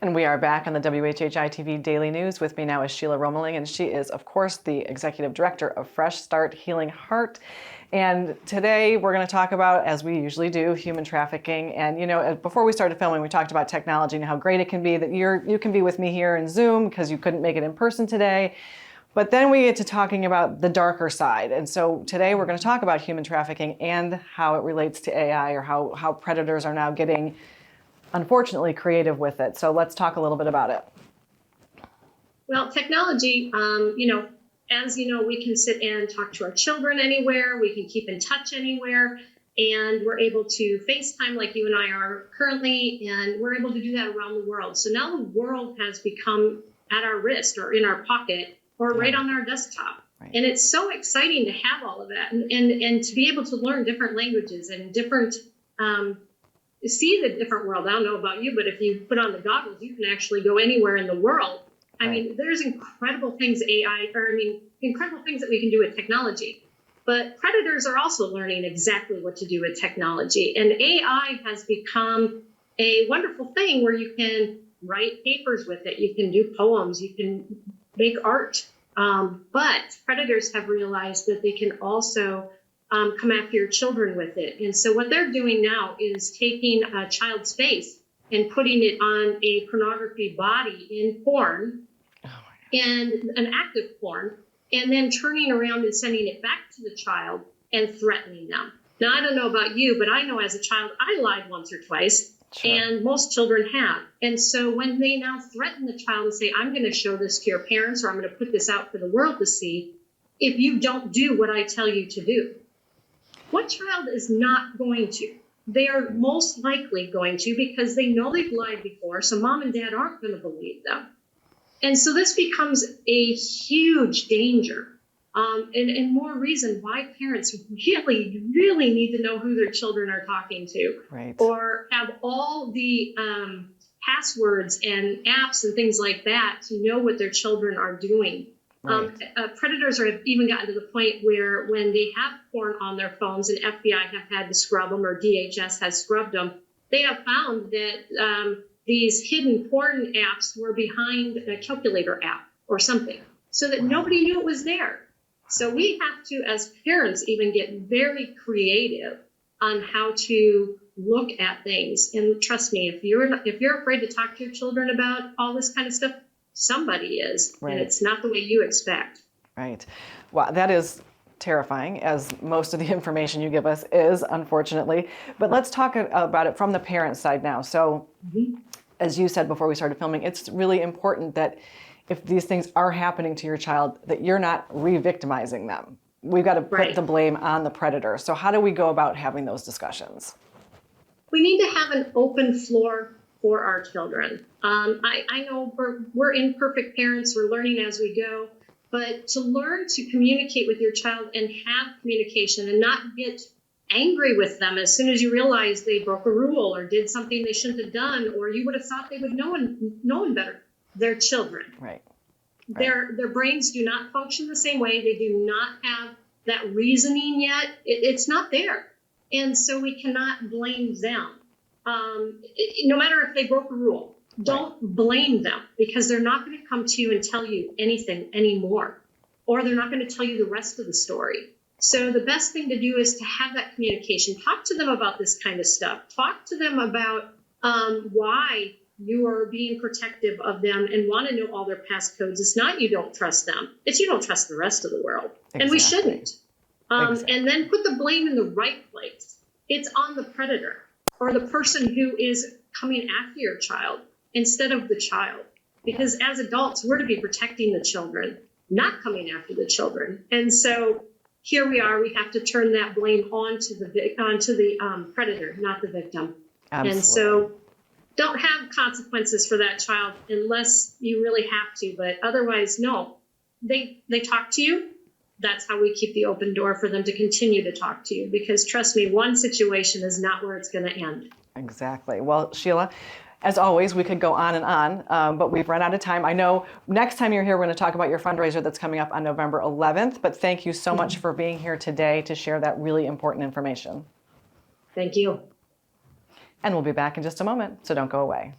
And we are back on the WHHI-TV Daily News. With me now is Sheila Roemeling, and she is, of course, the Executive Director of Fresh Start Healing Heart. And today we're going to talk about, as we usually do, human trafficking. And, you know, before we started filming, we talked about technology and how great it can be that you can be with me here in Zoom because you couldn't make it in person today. But then we get to talking about the darker side. And so today we're going to talk about human trafficking and how it relates to AI, or how predators are now getting, unfortunately, creative with it. So let's talk a little bit about it. Well, technology, as you know, we can sit and talk to our children anywhere. We can keep in touch anywhere. And we're able to FaceTime like you and I are currently. And we're able to do that around the world. So now the world has become at our wrist or in our pocket or right on our desktop. Right. And it's so exciting to have all of that and to be able to learn different languages and different, see the different world. I don't know about you, but if you put on the goggles, you can actually go anywhere in the world. I mean, there's incredible things incredible things that we can do with technology. But predators are also learning exactly what to do with technology. And AI has become a wonderful thing where you can write papers with it. You can do poems. You can make art. But predators have realized that they can also come after your children with it. And so what they're doing now is taking a child's face and putting it on a pornography body in porn, and an active porn, and then turning around and sending it back to the child and threatening them. Now, I don't know about you, but I know as a child, I lied once or twice. Sure. And most children have. And so when they now threaten the child and say, I'm going to show this to your parents, or I'm going to put this out for the world to see, if you don't do what I tell you to do. What child is not going to? They are most likely going to, because they know they've lied before, so mom and dad aren't going to believe them. And so this becomes a huge danger. And more reason why parents really, really need to know who their children are talking to, right, or have all the passwords and apps and things like that to know what their children are doing. Right. Predators have even gotten to the point where when they have porn on their phones, and FBI have had to scrub them, or DHS has scrubbed them, they have found that these hidden porn apps were behind a calculator app or something, so that nobody knew it was there. So we have to, as parents, even get very creative on how to look at things. And trust me, if you're afraid to talk to your children about all this kind of stuff, somebody is, right. And it's not the way you expect. Right. Well, that is terrifying, as most of the information you give us is, unfortunately. But let's talk about it from the parent side now. So, as you said before we started filming, it's really important that if these things are happening to your child, that you're not re-victimizing them. We've got to put the blame on the predator. So how do we go about having those discussions? We need to have an open floor for our children. I know we're imperfect parents, we're learning as we go, but to learn to communicate with your child and have communication and not get angry with them as soon as you realize they broke a rule or did something they shouldn't have done, or you would have thought they would know better. They're children. Right. Their brains do not function the same way. They do not have that reasoning yet. It's not there. And so we cannot blame them. No matter if they broke a rule, don't blame them, because they're not going to come to you and tell you anything anymore, or they're not going to tell you the rest of the story. So the best thing to do is to have that communication. Talk to them about this kind of stuff. Talk to them about why you are being protective of them and want to know all their passcodes. It's not you don't trust them. It's you don't trust the rest of the world. Exactly. And we shouldn't. And then put the blame in the right place. It's on the predator or the person who is coming after your child instead of the child. Because as adults, we're to be protecting the children, not coming after the children. And so here we are. We have to turn that blame onto the predator, not the victim. Absolutely. And so don't have consequences for that child unless you really have to. But otherwise, no. They talk to you. That's how we keep the open door for them to continue to talk to you. Because trust me, one situation is not where it's going to end. Exactly. Well, Sheila, as always, we could go on and on, but we've run out of time. I know next time you're here, we're going to talk about your fundraiser that's coming up on November 11th. But thank you so much for being here today to share that really important information. Thank you. And we'll be back in just a moment, so don't go away.